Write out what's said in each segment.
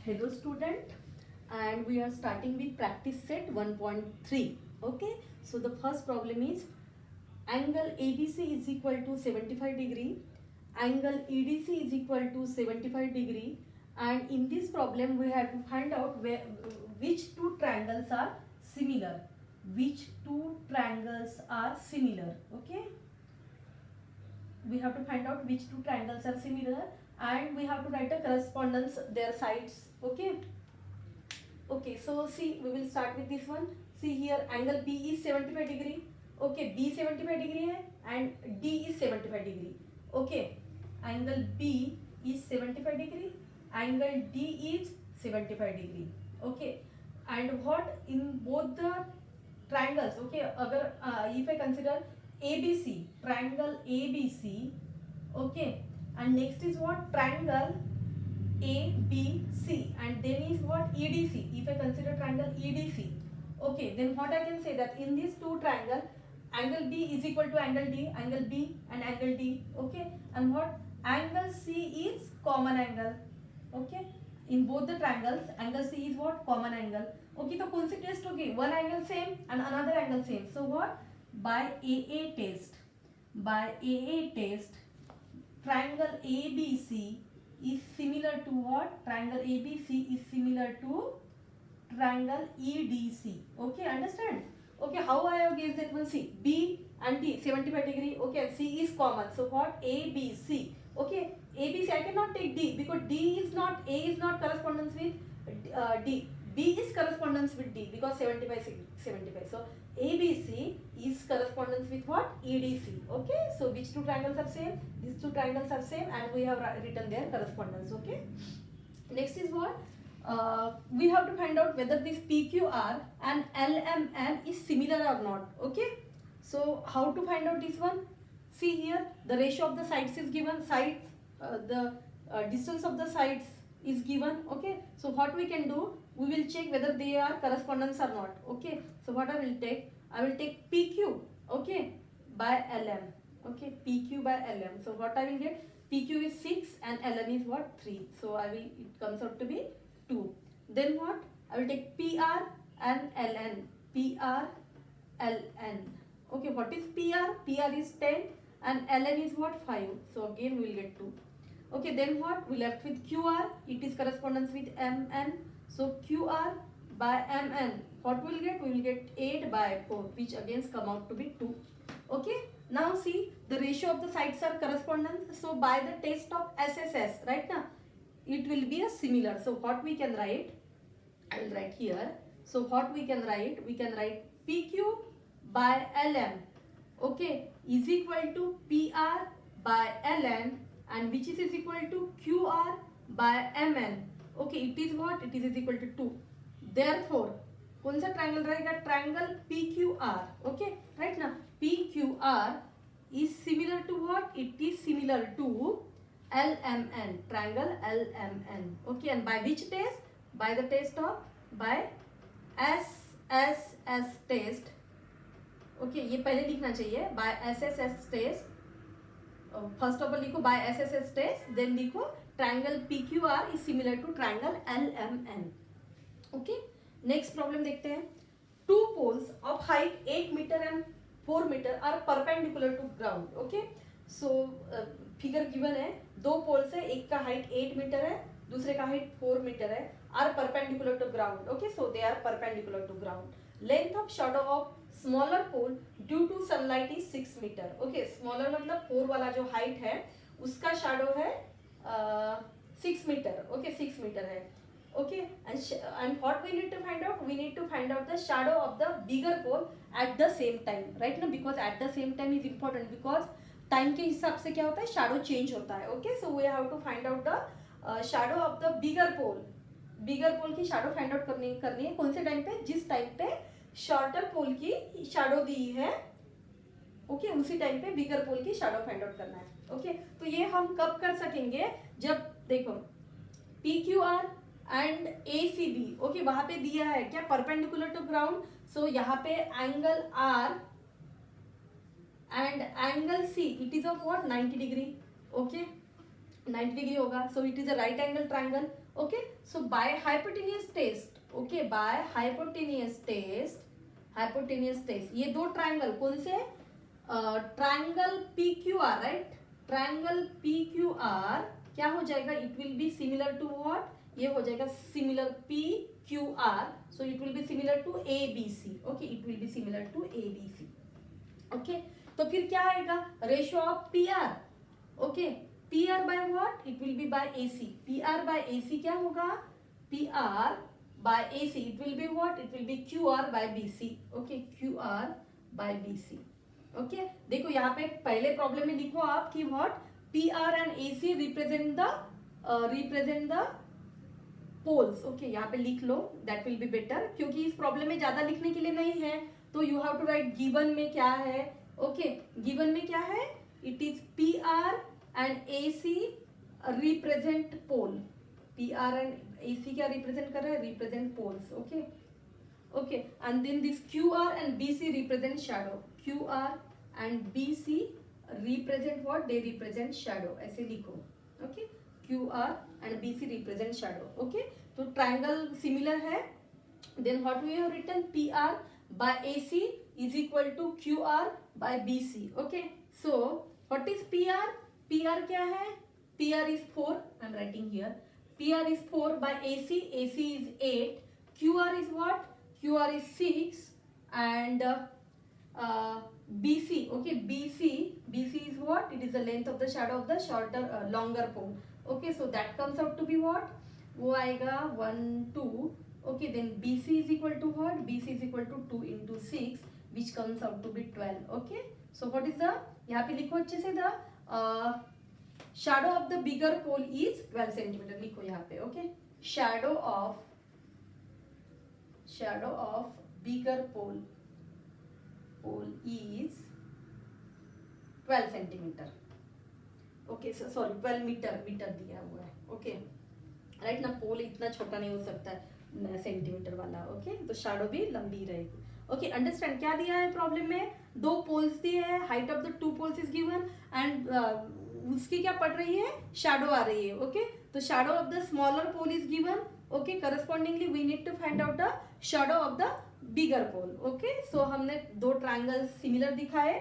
Hello student, and we are starting with practice set 1.3. Okay, so the first problem is angle ABC is equal to 75 degree, angle EDC is equal to 75 degree, and in this problem we have to find out which two triangles are similar. Which two triangles are similar? Okay, we have to find out which two triangles are similar, and we have to write a correspondence their sides. Okay, so see, we will start with this one. See here, angle B is 75 degree. Okay, B 75 degree hai and D is 75 degree. Okay, angle B is 75 degree, angle D is 75 degree. Okay, and what in both the triangles? Okay, agar if I consider ABC, triangle ABC. Okay, and next is what? Triangle ABC, and then is what? EDC. If I consider triangle EDC, okay, then what I can say that in these two triangle, angle B is equal to angle D, angle B and angle D. Okay, and what? Angle C is common angle. Okay, in both the triangles, angle C is what? Common angle. Okay, तो कौन सी test होगी? One angle same and another angle same. So what? By AA test, triangle ABC is similar to what? Triangle ABC is similar to triangle EDC. Okay, understand? Okay, how I have guessed that one? See, B and D 75 degree. Okay, and C is common. So what? ABC. Okay, ABC I cannot take D because D is not, A is not correspondence with D. B is correspondence with D because 75. So ABC is correspondence with what? EDC. Okay, so which two triangles are same? These two triangles are same, and we have written their correspondence. Okay, next is what? We have to find out whether this PQR and LMN is similar or not. Okay, so how to find out this one? See here, the ratio of the sides is given. The distance of the sides is given. Okay, so what we can do, we will check whether they are correspondence or not. Okay, so what I will take PQ, okay, by LM. Okay, PQ by LM. So what I will get? PQ is 6 and LM is what? 3. So it comes out to be 2. Then what? I will take PR and LN. PR, LN. Okay, what is PR? PR is 10 and LN is what? 5. So again we will get 2. Okay, then what? We left with QR. It is correspondence with MN. So QR by MN. What we will get? We will get 8 by 4, which again come out to be 2. Okay, now see, the ratio of the sides are correspondence. So by the test of SSS, right now, it will be a similar. So what we can write? I will write here. So what we can write? We can write PQ by LM. Okay, is equal to PR by LN, and which is equal to QR by MN. Okay, it is what? It is equal to 2. Therefore, कौन सा triangle रहेगा? Triangle PQR. Okay, right now PQR is similar to what? It is similar to LMN, triangle LMN. Okay, and by which test? By the test of SSS test. Okay, ये पहले लिखना चाहिए by SSS test. First of all लिखो by SSS test, then लिखो triangle PQR is similar to triangle LMN. Okay, next problem देखते हैं. Two poles of height 8 meter and 4 meter are perpendicular to ground. Okay, so figure given है, दो poles है, एक का height 8 metre है, दूसरे का हाइट 4 मीटर है, are perpendicular to ground. Okay, so they are perpendicular to ground. Length of shadow of smaller pole due to sunlight is 6 meter. Okay, smaller मतलब 4 वाला जो हाइट है उसका शैडो है 6 मीटर. ओके, 6 मीटर है. Okay, and what we need to find out? We need to find out the shadow of the bigger pole at the same time, right? Now, because at the same time is important because time के हिसाब से क्या होता है? Shadow change होता है. Okay, so we have to find out the shadow of the bigger pole. Bigger pole की shadow find out करनी है कौन से टाइम पे? जिस टाइम पे shorter pole की shadow दी है, ओके, उसी टाइम पे bigger pole की shadow find out करना है. ओके, तो ये हम कब कर सकेंगे? जब देखो PQR एंड ACB, ओके, वहां पे दिया है क्या? Perpendicular to ground. सो यहाँ पे angle R and angle C, it is of what? 90 degree. Okay, 90 degree होगा. So it is a right angle triangle. Okay, so by hypotenuse test, okay, by hypotenuse test, ये दो triangle कौन से, triangle P Q R, right, triangle P Q R क्या हो जाएगा, it will be similar to what, ये हो जाएगा similar P Q R, so it will be similar to A B C, okay, it will be similar to A B C, okay. तो फिर क्या आएगा, ratio of P R, okay, P R by what, it will be by A C, P R by A C क्या होगा, P R by A C it will be what, it will be Q R by B C, okay, Q R by B C, okay. देखो यहाँ पे पहले problem में लिखो आप कि what, P R and A C represent the poles, okay, यहाँ पे लिख लो, दैट विल बी बेटर, क्योंकि इस प्रॉब्लम में ज्यादा लिखने के लिए नहीं है, तो you have to write given में क्या है, ओके, गिवन में क्या है, it is P R and A C represent pole, P R and A C क्या रिप्रेजेंट कर रहा है, represent poles, okay, okay, and then this Q R and B C represent shadow, Q R and B C represent what, they represent shadow, ऐसे लिखो, okay, Q R and B C represent shadow, okay. तो triangle similar है, then what we have written, P R by A C is equal to Q R by B C, okay. So what is P R, P R क्या है, P R is 4, I am writing here, P R is 4 by A C is 8, Q R is what, Q R is 6 and BC, okay, BC is what, it is the length of the shadow of the shorter longer pole, okay, so that comes out to be what, वो आएगा 1 2, okay, then BC is equal to what, BC is equal to 2 into 6 which comes out to be 12, okay, so what is the, यहाँ पे लिखो अच्छे से, the shadow of the bigger pole is 12 centimeter, लिखो यहाँ पे, okay, shadow of bigger pole is 12 centimeter, okay, so sorry 12 metre दिया हुआ है, ओके, राइट ना, पोल इतना छोटा नहीं हो सकता है सेंटीमीटर वाला, ओके, तो शैडो भी लंबी रहेगी, ओके, अंडरस्टैंड। क्या दिया है प्रॉब्लम में, दो पोल्स दिए हैं, height of the two poles is given and उसकी क्या पड़ रही है, शैडो आ रही है, ओके, तो shadow of the smaller pole is given, okay, correspondingly we need to find out the shadow of the bigger pole, okay. So हमने दो ट्रायंगल सिमिलर दिखाए,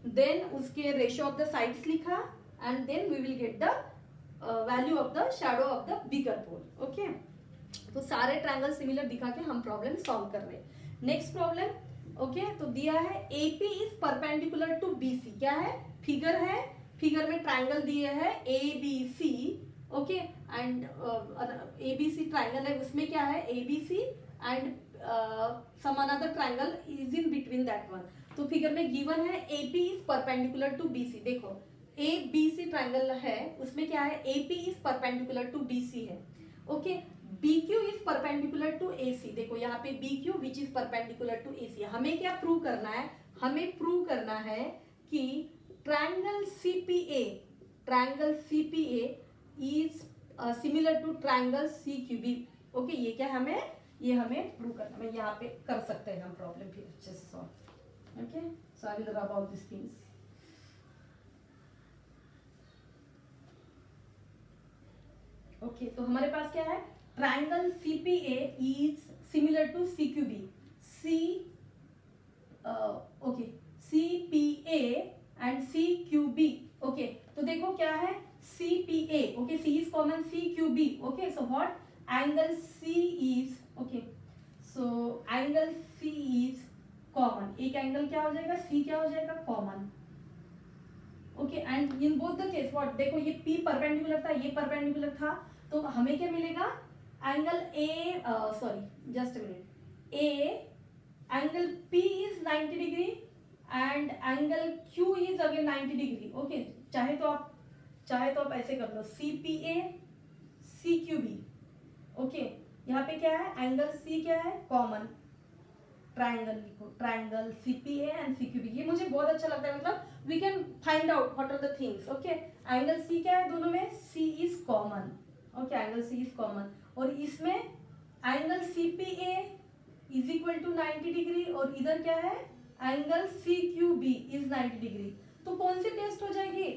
देन उसके रेशियो ऑफ द साइड्स लिखा and then we will get the value of the shadow of the bigger pole, okay. तो सारे triangle similar दिखा के हम प्रॉब्लम सॉल्व कर रहे हैं। नेक्स्ट प्रॉब्लम, ओके, तो दिया है AP is perpendicular to BC, क्या है, फिगर है, फिगर में ट्रायंगल दिए है ABC, okay, and ABC triangle है, उसमें क्या है ABC and some another triangle is in between that one, तो फिगर में गिवन है AP is perpendicular to BC, देखो ABC ट्रायंगल है, उसमें क्या है, AP is perpendicular to BC है, okay, BQ is perpendicular to AC, देखो यहाँ पे BQ which is perpendicular to AC, हमें क्या प्रूव करना है, हमें प्रूव करना है कि triangle CPA is similar to triangle CQB, okay, ये हमें प्रूव करना, मैं यहाँ पे कर सकते हैं हम प्रॉब्लम फिर अच्छे से solve, okay. So I will rub out this things, okay. तो हमारे पास क्या है, triangle CPA is similar to CQB, okay, CPA and CQB, okay, तो देखो क्या है, CPA, okay, C is common, CQB, okay, so what, angle C is, okay, so angle C is common, एक एंगल क्या हो जाएगा, C क्या हो जाएगा, common, okay, and in both the case what, देखो ये P परपेंडिकुलर था, ये परपेंडिकुलर था, तो हमें क्या मिलेगा, angle just a minute, angle P is 90 degree and angle Q is again 90 degree, okay, चाहे तो आप ऐसे कर लो, CPA CQB, ओके, यहाँ पे क्या है, एंगल C क्या है, कॉमन, ट्रायंगल लिखो, ट्रायंगल CPA एंड CQB, ये मुझे बहुत अच्छा लगता है, मतलब we can find out what are the things, okay. Angle C क्या है, दोनों में C is common, okay, angle C is common, और इसमें angle CPA is equal to 90 degree और इधर क्या है, एंगल CQB इज 90 डिग्री, तो कौन सी टेस्ट हो जाएगी,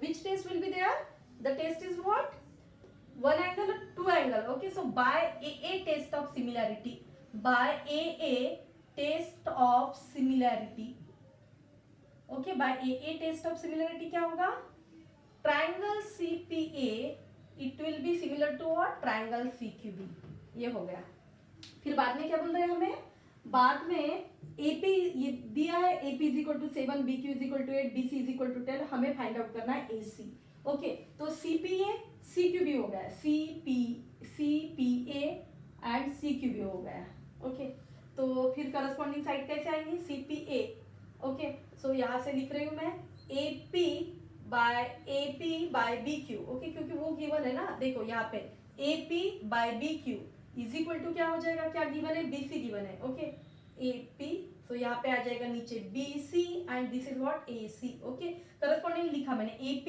which test will be there, the test is what, one angle or two angle. Okay, so by a test of similarity, by a test of similarity, okay, by a test of similarity क्या होगा, triangle CPA it will be similar to what, triangle CQB. ये हो गया. फिर बाद में क्या बोल रहे हैं हमें, बाद में AP ये दिया है, AP is equal to 7, BQ is equal to 8, BC is equal to 10, हमें फाइंड आउट करना है AC. ओके, तो CPA CQB हो गया, CPA एंड CQB हो गया. ओके, तो फिर करस्पॉन्डिंग साइड कैसे आएंगी, CPA. ओके, सो यहाँ से लिख रही हूँ मैं AP बाय BQ. ओके, क्योंकि वो गिवन है ना, देखो यहाँ पे AP by BQ is equal to क्या हो जाएगा, क्या गिवन है, BC गिवन है. ओके, AP, तो यहाँ पे आ जाएगा नीचे BC and this is what, AC. Okay, corresponding लिखा मैंने AP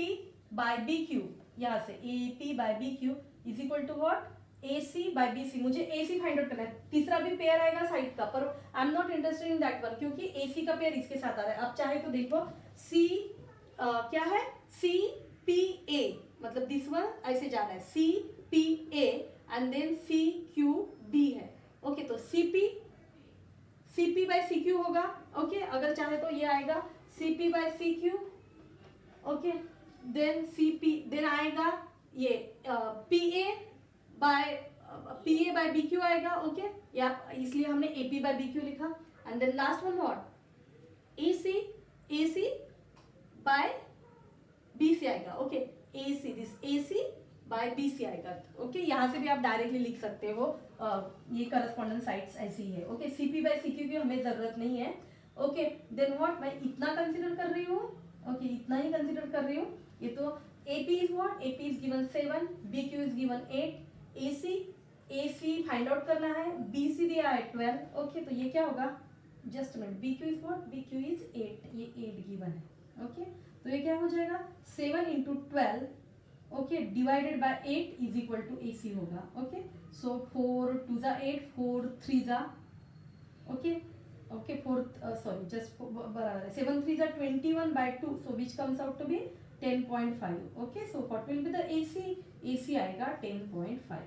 बाय BQ, यहाँ से AP by BQ is equal to what, AC by BC. मुझे AC फाइंड आउट करना है. तीसरा भी पेयर आएगा साइड का, पर I am not interested in that one, क्योंकि AC का पेयर इसके साथ आ रहा है. अब चाहे तो देखो C क्या है, CPA, मतलब दिस वन ऐसे जा रहा है, CPA एंड देन CQB है. ओके, तो CP बाय CQ होगा. ओके, अगर चाहे तो ये आएगा CP by CQ. Okay, then आएगा ये PA बाय BQ आएगा. ओके, या इसलिए हमने AP बाय BQ लिखा. And then last one what, AC by BC आएगा. ओके, AC बाय BC आएगा. ओके, यहाँ से भी आप डायरेक्टली लिख सकते हो, ये करस्पॉन्डेंस साइड्स ऐसी ही है. ओके, CP बाय CQ की हमें जरूरत नहीं है. ओके, देन व्हाट, मैं इतना कंसीडर कर रही हूँ. ओके, इतना ही कंसीडर कर रही हूँ. ये तो AP is what, AP is given 7, BQ is given 8, AC find out करना है, BC दिया है 12. ओके, तो ये क्या होगा, just minute, BQ is what, BQ is 8, ये 8 गिवन है. ओके, तो ये क्या हो जाएगा, 7 into 12, okay, divided by 8 is equal to AC होगा. ओके, सो 4 2 जा 8, 4 3 जा, ओके, 4 जस्ट बराबर है, 7 3 जा 21 by 2, so which comes out to be 10.5. Okay, so what will be the AC आएगा 10.5.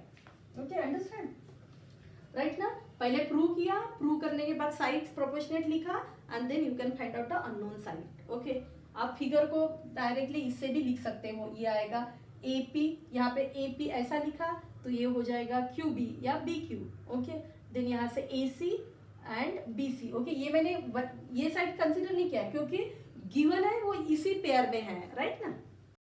ओके, अंडरस्टैंड, राइट ना. पहले प्रूव किया, प्रूव करने के बाद साइड्स प्रोपोर्शनेट लिखा and then you can find out the unknown side. Okay, आप figure को डायरेक्टली इससे भी लिख सकते हो. ये आएगा AP, यहाँ पे AP ऐसा लिखा तो ये हो जाएगा QB या BQ. ओके, देन यहाँ से AC एंड BC. ओके, ये मैंने ये साइड कंसिडर नहीं किया क्योंकि गिवन है वो इसी पेयर में है, राइट ना.